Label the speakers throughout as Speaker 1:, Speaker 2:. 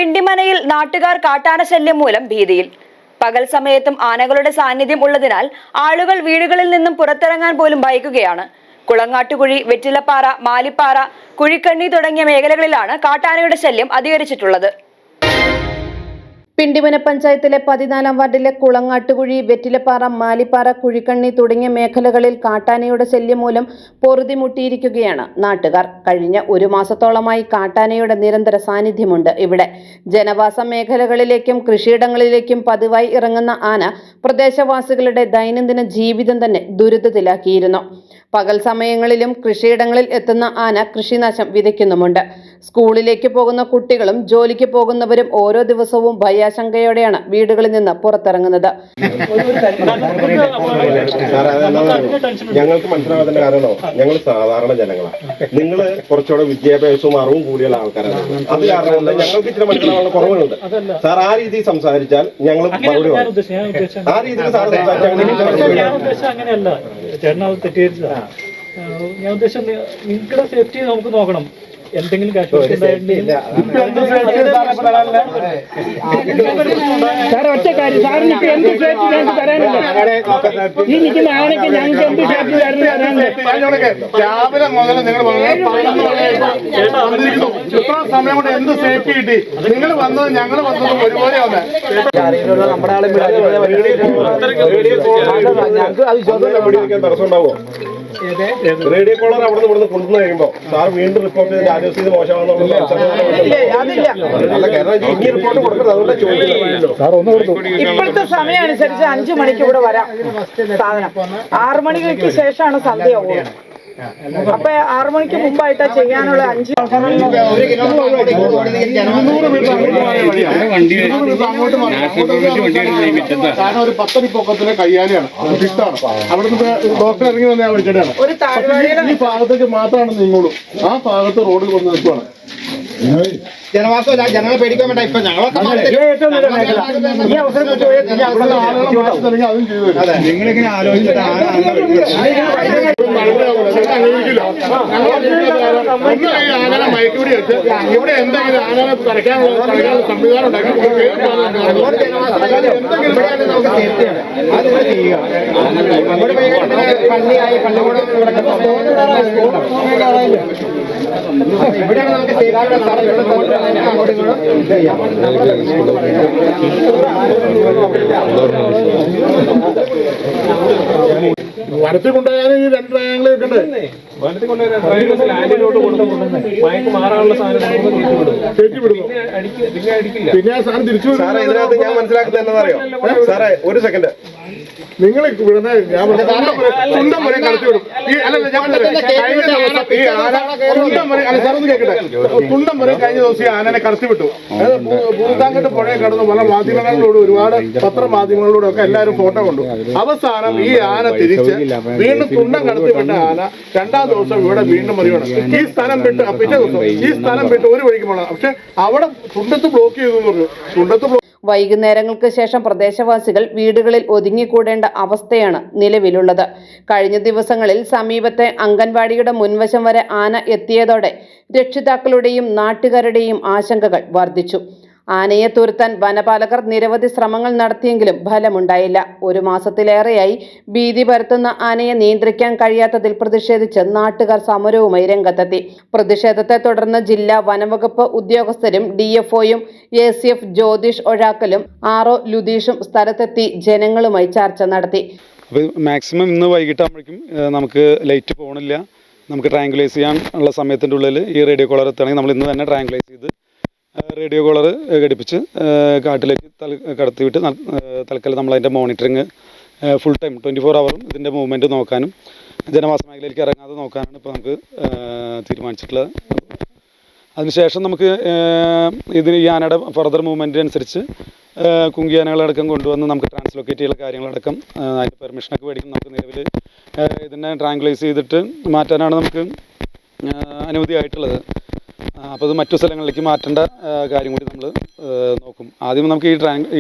Speaker 1: പിണ്ടിമനയിൽ നാട്ടുകാർ കാട്ടാന ശല്യം മൂലം ഭീതിയിൽ. പകൽ സമയത്തും ആനകളുടെ സാന്നിധ്യം ഉള്ളതിനാൽ ആളുകൾ വീടുകളിൽ നിന്നും പുറത്തിറങ്ങാൻ പോലും ഭയക്കുകയാണ്. കുളങ്ങാട്ടുകുഴി, വെറ്റിലപ്പാറ, മാലിപ്പാറ, കുഴിക്കണ്ണി തുടങ്ങിയ മേഖലകളിലാണ് കാട്ടാനയുടെ ശല്യം അധികരിച്ചിട്ടുള്ളത്.
Speaker 2: പിണ്ടിമന പഞ്ചായത്തിലെ 14-ാം വാർഡിലെ കുളങ്ങാട്ടുകുഴി, വെറ്റിലപ്പാറ, മാലിപ്പാറ, കുഴിക്കണ്ണി തുടങ്ങിയ മേഖലകളിൽ കാട്ടാനയുടെ ശല്യം മൂലം പൊറുതിമുട്ടിയിരിക്കുകയാണ് നാട്ടുകാർ. കഴിഞ്ഞ ഒരു മാസത്തോളമായി കാട്ടാനയുടെ നിരന്തര സാന്നിധ്യമുണ്ട് ഇവിടെ. ജനവാസ മേഖലകളിലേക്കും കൃഷിയിടങ്ങളിലേക്കും പതിവായി ഇറങ്ങുന്ന ആന പ്രദേശവാസികളുടെ ദൈനംദിന ജീവിതം തന്നെ ദുരിതത്തിലാക്കിയിരുന്നു. പകൽ സമയങ്ങളിലും കൃഷിയിടങ്ങളിൽ എത്തുന്ന ആന കൃഷിനാശം വിതയ്ക്കുന്നുമുണ്ട്. സ്കൂളിലേക്ക് പോകുന്ന കുട്ടികളും ജോലിക്ക് പോകുന്നവരും ഓരോ ദിവസവും ഭയാശങ്കയോടെയാണ് വീടുകളിൽ നിന്ന് പുറത്തിറങ്ങുന്നത്.
Speaker 3: ഞങ്ങൾക്ക് മനസ്സിലാവാത്തതിന്റെ കാരണമോ, ഞങ്ങൾ സാധാരണ ജനങ്ങളാണ്. നിങ്ങൾ കുറച്ചുകൂടെ വിദ്യാഭ്യാസവും അറിവും കൂടിയുള്ള ആൾക്കാരാണ്. അത് കാരണം കൊണ്ട് ഞങ്ങൾക്ക് ഇച്ചിരി മനസ്സിലാവാനുള്ള കുറവുകളുണ്ട്. സാർ ആ രീതിയിൽ സംസാരിച്ചാൽ ഞങ്ങൾ മറുപടി പറയും. ആ രീതിയിൽ സാർ
Speaker 4: അങ്ങനെയല്ല ചേട്ടൻ, അത് തെറ്റിദ്ധരിച്ചതാണ്. ഞാൻ ഉദ്ദേശം നിങ്ങളുടെ സേഫ്റ്റി നമുക്ക് നോക്കണം. എന്തെങ്കിലും
Speaker 5: രാവിലെ മുതൽ നിങ്ങൾ ഇത്ര സമയം കൊണ്ട് എന്ത് സേഫ്റ്റി കിട്ടി? നിങ്ങൾ വന്നത് ഞങ്ങൾ വന്നത് ഒരുപോലെ
Speaker 3: തടസ്സം ഉണ്ടാവോ? റേഡിയോ കോളർ അവിടെ നിന്ന് ഇവിടുന്ന് കൊണ്ടുവന്ന് കഴിയുമ്പോ സാർ വീണ്ടും റിപ്പോർട്ട് ചെയ്ത് ആരോഗ്യ മോശമാണെന്നുള്ള റിപ്പോർട്ട് കൊടുക്കുന്നത്. അതുകൊണ്ട് ചോദിക്കുന്നത്
Speaker 6: ഇപ്പോഴത്തെ സമയം അനുസരിച്ച് 5 മണിക്ക് ഇവിടെ വരാം സാധനം. 6 മണിക്ക് ശേഷമാണ് സന്ധ്യയാവുക. അപ്പൊ 6 മണിക്ക് മുമ്പായിട്ടാ ചെയ്യാനുള്ള 5
Speaker 5: കാരണം ഒരു 10 പൊക്കത്തിലെ കയ്യാനാണ്, ഫിറ്റാണ്. അവിടുന്ന് ഡോക്ടർ ഇറങ്ങി വന്ന വിളിച്ചിട്ടാണ്. ഈ ഭാഗത്തേക്ക് മാത്രമാണ് നീങ്ങുള്ളൂ. ആ ഭാഗത്ത് റോഡിൽ വന്ന് നിൽക്കുവാണ്.
Speaker 7: ജനവാസമല്ല, ജനങ്ങളെ പേടിക്കാൻ വേണ്ട. ഇപ്പൊ ഞങ്ങളൊക്കെ
Speaker 5: നിങ്ങളിങ്ങനെ ആലോചിച്ചിട്ട് ആനനെ മയക്കുപിടി വെച്ച് ഇവിടെ എന്തെങ്കിലും ആനനെ തടയ്ക്കാനുള്ള സംവിധാനം ഉണ്ടാക്കി
Speaker 7: ഇവിടെയാണ് നമുക്ക്
Speaker 5: വനത്തിൽ കൊണ്ടുപോയാൽ ഈ 2 ട്രയാങ്കിളൊക്കെ ഉണ്ട്.
Speaker 4: വനത്തിൽ മാറാനുള്ള
Speaker 5: പിന്നെ ആ സാധനം തിരിച്ചു.
Speaker 3: സാറേ, ഇതിനകത്ത് ഞാൻ മനസ്സിലാക്കുന്നത് എന്താണെന്നറിയോ സാറേ? ഒരു സെക്കൻഡ്.
Speaker 5: നിങ്ങൾ വിടുന്ന ഞാൻ തുണ്ടം വരെ കടത്തി വിടും. തുണ്ടം വരെ കഴിഞ്ഞ ദിവസം ഈ ആനനെ കടത്തി വിട്ടു. അതായത് പൂന്താങ്കട്ട് പുഴയെ കടന്ന് പല മാധ്യമങ്ങളിലൂടെ, ഒരുപാട് പത്രമാധ്യമങ്ങളിലൂടെ ഒക്കെ എല്ലാവരും ഫോട്ടോ കൊണ്ടു. അവസാനം ഈ ആന തിരിച്ച് വീണ്ടും തുണ്ടം കടത്തി വിട്ട ആന 2-ാം ദിവസം ഇവിടെ വീണ്ടും മറിയണം. ഈ സ്ഥലം വിട്ട് പിറ്റേ ദിവസം ഈ സ്ഥലം വിട്ട് ഒരു വഴിക്ക് പോകണം. പക്ഷെ അവിടെ തുണ്ടത്ത് ബ്ലോക്ക് ചെയ്തു എന്ന് പറഞ്ഞു. തുണ്ടത്ത്
Speaker 2: വൈകുന്നേരങ്ങൾക്ക് ശേഷം പ്രദേശവാസികൾ വീടുകളിൽ ഒതുങ്ങിക്കൂടേണ്ട അവസ്ഥയാണ് നിലവിലുള്ളത്. കഴിഞ്ഞ ദിവസങ്ങളിൽ സമീപത്തെ അംഗൻവാടിയുടെ മുൻവശം വരെ ആന എത്തിയതോടെ രക്ഷിതാക്കളുടെയും നാട്ടുകാരുടെയും ആശങ്കകൾ വർദ്ധിച്ചു. ആനയെ തുരത്താൻ വനപാലകർ നിരവധി ശ്രമങ്ങൾ നടത്തിയെങ്കിലും ഫലമുണ്ടായില്ല. 1 മാസത്തിലേറെയായി ഭീതി പരത്തുന്ന ആനയെ നിയന്ത്രിക്കാൻ കഴിയാത്തതിൽ പ്രതിഷേധിച്ച് നാട്ടുകാർ സമരവുമായി രംഗത്തെത്തി. പ്രതിഷേധത്തെ തുടർന്ന് ജില്ലാ വനംവകുപ്പ് ഉദ്യോഗസ്ഥരും DFOയും ACF ജ്യോതിഷ് ഒഴാക്കലും RO ലുതീഷും സ്ഥലത്തെത്തി ജനങ്ങളുമായി ചർച്ച നടത്തി.
Speaker 8: മാക്സിമം ഇന്ന് വൈകിട്ടാകുമ്പോഴേക്കും നമുക്ക് ലൈറ്റ് പോകണില്ല. നമുക്ക് ട്രയാങ്കുലൈസ് ചെയ്യാൻ ഉള്ള സമയത്തിൻ്റെ ഉള്ളിൽ ഈ റേഡിയോ കോളർ എത്തുകയാണെങ്കിൽ നമ്മൾ ഇന്ന് തന്നെ ട്രയാങ്കുലൈസ് ചെയ്ത് റേഡിയോ കോളർ ഘടിപ്പിച്ച് കാട്ടിലേക്ക് കടത്തിവിട്ട് തൽക്കാലം നമ്മളതിൻ്റെ മോണിറ്ററിങ് ഫുൾ ടൈം 24 ഹവറും ഇതിൻ്റെ മൂവ്മെൻറ്റ് നോക്കാനും ജനവാസ മേഖലയിലേക്ക് ഇറങ്ങാതെ നോക്കാനാണ് ഇപ്പോൾ നമുക്ക് തീരുമാനിച്ചിട്ടുള്ളത്. അതിനുശേഷം നമുക്ക് ഇതിന് ഈ ആനയുടെ ഫർദർ മൂവ്മെൻറ്റ് അനുസരിച്ച് കുങ്കിയാനകളടക്കം കൊണ്ടുവന്ന് നമുക്ക് ട്രാൻസ്ലൊക്കേറ്റ് ചെയ്യുന്ന കാര്യങ്ങളടക്കം അതിൻ്റെ പെർമിഷനൊക്കെ മേടിക്കും. നമുക്ക് നിലവിൽ ഇതിനെ ട്രാങ്കുലൈസ് ചെയ്തിട്ട് മാറ്റാനാണ് നമുക്ക് അനുമതിയായിട്ടുള്ളത്. അപ്പോൾ അത് മറ്റു സ്ഥലങ്ങളിലേക്ക് മാറ്റേണ്ട കാര്യം കൂടി നമ്മൾ നോക്കും. ആദ്യം നമുക്ക്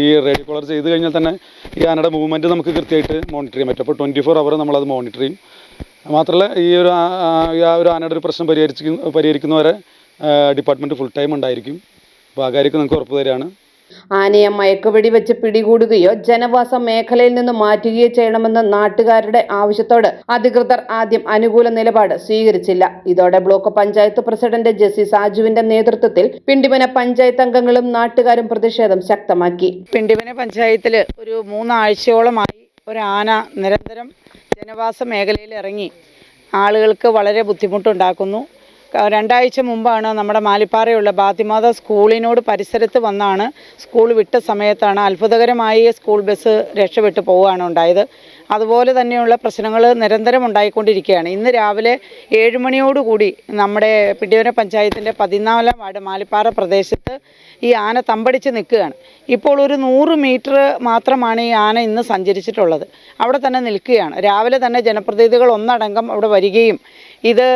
Speaker 8: ഈ റേഡിയോ കോളർ ചെയ്ത് കഴിഞ്ഞാൽ തന്നെ ഈ ആനയുടെ മൂവ്മെൻറ്റ് നമുക്ക് കൃത്യമായിട്ട് മോണിറ്റർ ചെയ്യാൻ പറ്റും. അപ്പോൾ 24 ഹവർ നമ്മളത് മോണിറ്റർ ചെയ്യും. മാത്രമല്ല ഈ ഒരു ആനയുടെ ഒരു പ്രശ്നം പരിഹരിക്കുന്നവരെ ഡിപ്പാർട്ട്മെൻറ്റ് ഫുൾ ടൈം ഉണ്ടായിരിക്കും. അപ്പോൾ ആ കാര്യമൊക്കെ നമുക്ക് ഉറപ്പ് തരികയാണ്.
Speaker 2: ആനയെ മയക്കുവെടി വെച്ച് പിടികൂടുകയോ ജനവാസ മേഖലയിൽ നിന്ന് മാറ്റുകയോ ചെയ്യണമെന്ന നാട്ടുകാരുടെ ആവശ്യത്തോട് അധികൃതർ ആദ്യം അനുകൂല നിലപാട് സ്വീകരിച്ചില്ല. ഇതോടെ ബ്ലോക്ക് പഞ്ചായത്ത് പ്രസിഡന്റ് ജെസി സാജുവിന്റെ നേതൃത്വത്തിൽ പിണ്ടിമന പഞ്ചായത്ത് അംഗങ്ങളും നാട്ടുകാരും പ്രതിഷേധം ശക്തമാക്കി.
Speaker 6: പിണ്ടിമന പഞ്ചായത്തിൽ ഒരു 3 ആഴ്ചയോളമായി ഒരു ആന നിരന്തരം ജനവാസ മേഖലയിൽ ഇറങ്ങി ആളുകൾക്ക് വളരെ ബുദ്ധിമുട്ടുണ്ടാക്കുന്നു. 2 ആഴ്ച മുമ്പാണ് നമ്മുടെ മാലിപ്പാറയുള്ള ബാത്തിമാത സ്കൂളിനോട് പരിസരത്ത് വന്നാണ്, സ്കൂൾ വിട്ട സമയത്താണ് അത്ഭുതകരമായി സ്കൂൾ ബസ് രക്ഷപ്പെട്ടു പോവുകയാണ് ഉണ്ടായത്. അതുപോലെ തന്നെയുള്ള പ്രശ്നങ്ങൾ നിരന്തരം ഉണ്ടായിക്കൊണ്ടിരിക്കുകയാണ്. ഇന്ന് രാവിലെ 7 മണിയോടുകൂടി നമ്മുടെ പിണ്ടിമന പഞ്ചായത്തിൻ്റെ 14-ാം വാർഡ് മാലിപ്പാറ പ്രദേശത്ത് ഈ ആന തമ്പടിച്ച് നിൽക്കുകയാണ്. ഇപ്പോൾ ഒരു 100 മീറ്റർ മാത്രമാണ് ഈ ആന ഇന്ന് സഞ്ചരിച്ചിട്ടുള്ളത്. അവിടെ തന്നെ നിൽക്കുകയാണ്. രാവിലെ തന്നെ ജനപ്രതിനിധികൾ ഒന്നടങ്കം അവിടെ വരികയും ഇത്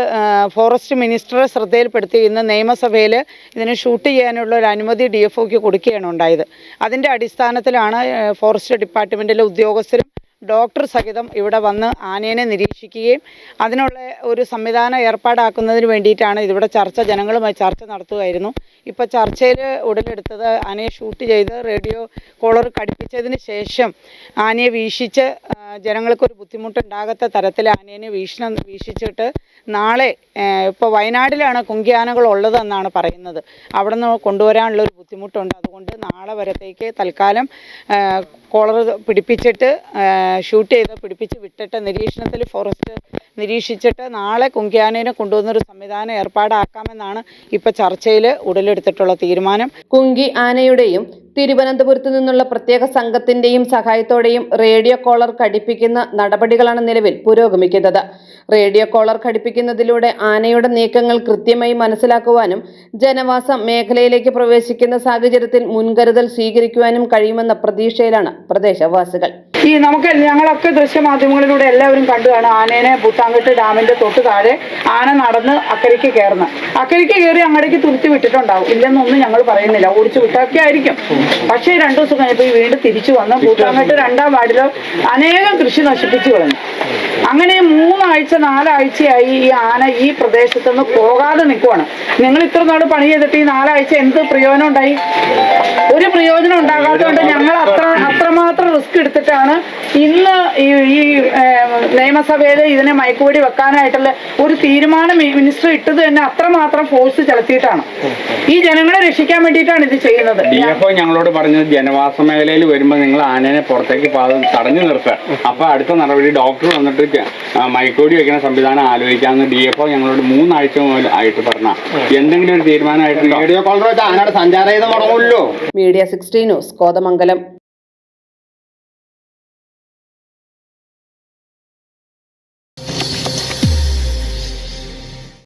Speaker 6: ഫോറസ്റ്റ് മിനിസ്റ്ററെ ശ്രദ്ധയിൽപ്പെടുത്തി ഇന്ന് നിയമസഭയിൽ ഇതിന് ഷൂട്ട് ചെയ്യാനുള്ള ഒരു അനുമതി DFOക്ക് കൊടുക്കുകയാണ് ഉണ്ടായത്. അതിൻ്റെ അടിസ്ഥാനത്തിലാണ് ഫോറസ്റ്റ് ഡിപ്പാർട്ട്മെൻറ്റിലെ ഉദ്യോഗസ്ഥരും ഡോക്ടർ സഹിതം ഇവിടെ വന്ന് ആനയെ നിരീക്ഷിക്കുകയും അതിനുള്ള ഒരു സംവിധാനം ഏർപ്പാടാക്കുന്നതിന് വേണ്ടിയിട്ടാണ് ഇതിവിടെ ജനങ്ങളുമായി ചർച്ച നടത്തുകയായിരുന്നു. ഇപ്പോൾ ചർച്ചയിൽ ഉടലെടുത്തത് ആനയെ ഷൂട്ട് ചെയ്ത് റേഡിയോ കോളർ ഘടിപ്പിച്ചതിന് ശേഷം ആനയെ വീക്ഷിച്ച് ജനങ്ങൾക്കൊരു ബുദ്ധിമുട്ടുണ്ടാകാത്ത തരത്തിൽ ആനയെ വീക്ഷിച്ചിട്ട് നാളെ ഇപ്പോൾ വയനാട്ടിലാണ് കുങ്കിയാനകൾ ഉള്ളതെന്നാണ് പറയുന്നത്. അവിടെ നിന്ന് കൊണ്ടുവരാനുള്ളൊരു ബുദ്ധിമുട്ടുണ്ട്. അതുകൊണ്ട് നാളെ വരത്തേക്ക് തൽക്കാലം കോളർ പിടിപ്പിച്ചിട്ട് ഷൂട്ട് ചെയ്ത് പിടിപ്പിച്ച് വിട്ടിട്ട് നിരീക്ഷണത്തിൽ ഫോറസ്റ്റ് നിരീക്ഷിച്ചിട്ട് നാളെ കുങ്കിയാനയെ കൊണ്ടുവന്നൊരു സംവിധാനം ഏർപ്പാടാക്കാമെന്നാണ് ഇപ്പോൾ ചർച്ചയിൽ ഉടലെടുത്തിട്ടുള്ള തീരുമാനം.
Speaker 2: കുങ്കി ആനയുടെയും തിരുവനന്തപുരത്ത് നിന്നുള്ള പ്രത്യേക സംഘത്തിന്റെയും സഹായത്തോടെയും റേഡിയോ കോളർ ഘടിപ്പിക്കുന്ന നടപടികളാണ് നിലവിൽ പുരോഗമിക്കുന്നത്. റേഡിയോ കോളർ ഘടിപ്പിക്കുന്നതിലൂടെ ആനയുടെ നീക്കങ്ങൾ കൃത്യമായി മനസ്സിലാക്കുവാനും ജനവാസ മേഖലയിലേക്ക് പ്രവേശിക്കുന്ന സാഹചര്യത്തിൽ മുൻകരുതൽ സ്വീകരിക്കുവാനും കഴിയുമെന്ന പ്രതീക്ഷയിലാണ് പ്രദേശവാസികൾ.
Speaker 6: ഞങ്ങളൊക്കെ ദൃശ്യമാധ്യമങ്ങളിലൂടെ എല്ലാവരും കണ്ടുകാണ് ആനേനെ പുത്താങ്കട്ട് ഡാമിന്റെ തൊട്ട് താഴെ ആന നടന്ന് അക്കരയ്ക്ക് കയറുന്നത്. അക്കരയ്ക്ക് കയറി അങ്ങടേക്ക് തുരുത്തി വിട്ടിട്ടുണ്ടാവും, ഇല്ലെന്നൊന്നും ഞങ്ങൾ പറയുന്നില്ല, ഓടിച്ചു വിട്ടൊക്കെ ആയിരിക്കും. പക്ഷേ 2 ദിവസം കഴിഞ്ഞപ്പോൾ വീണ്ടും തിരിച്ചു വന്ന് പുത്താങ്കട്ട് 2-ാം വാർഡിൽ അനേകം കൃഷി നശിപ്പിച്ചു കളഞ്ഞു. അങ്ങനെ 3 ആഴ്ച 4 ആഴ്ചയായി ഈ ആന ഈ പ്രദേശത്തുനിന്ന് പോകാതെ നിൽക്കുവാണ്. നിങ്ങൾ ഇത്ര നാൾ പണി ചെയ്തിട്ട് ഈ 4 ആഴ്ച എന്ത് പ്രയോജനം ഉണ്ടായി? ഒരു പ്രയോജനം ഉണ്ടാകാത്തതുകൊണ്ട് ഞങ്ങൾ അത്രമാത്രം റിസ്ക് എടുത്തിട്ടാണ് ഇന്ന് ഈ നിയമസഭയിൽ ഇതിനെ മയക്കുവെടി വെക്കാനായിട്ടുള്ള ഒരു തീരുമാനം മിനിസ്റ്റർ ഇട്ടത് തന്നെ അത്രമാത്രം ഫോഴ്സ് ചെലുത്തിയിട്ടാണ്. ഈ ജനങ്ങളെ രക്ഷിക്കാൻ വേണ്ടിയിട്ടാണ് ഇത് ചെയ്യുന്നത്.
Speaker 9: DFO ഞങ്ങളോട് പറഞ്ഞത് ജനവാസ മേഖലയിൽ വരുമ്പോൾ നിങ്ങൾ ആനേനെ പുറത്തേക്ക് തടഞ്ഞു നിർത്തുക, അപ്പൊ അടുത്ത നടപടി ഡോക്ടർ വന്നിട്ട് മയക്കുവെടി വെക്കുന്ന സംവിധാനം ആലോചിക്കാമെന്ന് DFO ഞങ്ങളോട് 3 ആഴ്ച ആയിട്ട് പറഞ്ഞ എന്തെങ്കിലും ഒരു തീരുമാനമായിട്ട് റേഡിയോ കോളർ വെച്ചാൽ ആനയുടെ സഞ്ചാരം തുടങ്ങുമല്ലോ.
Speaker 2: Media 60 news Kothamangalam.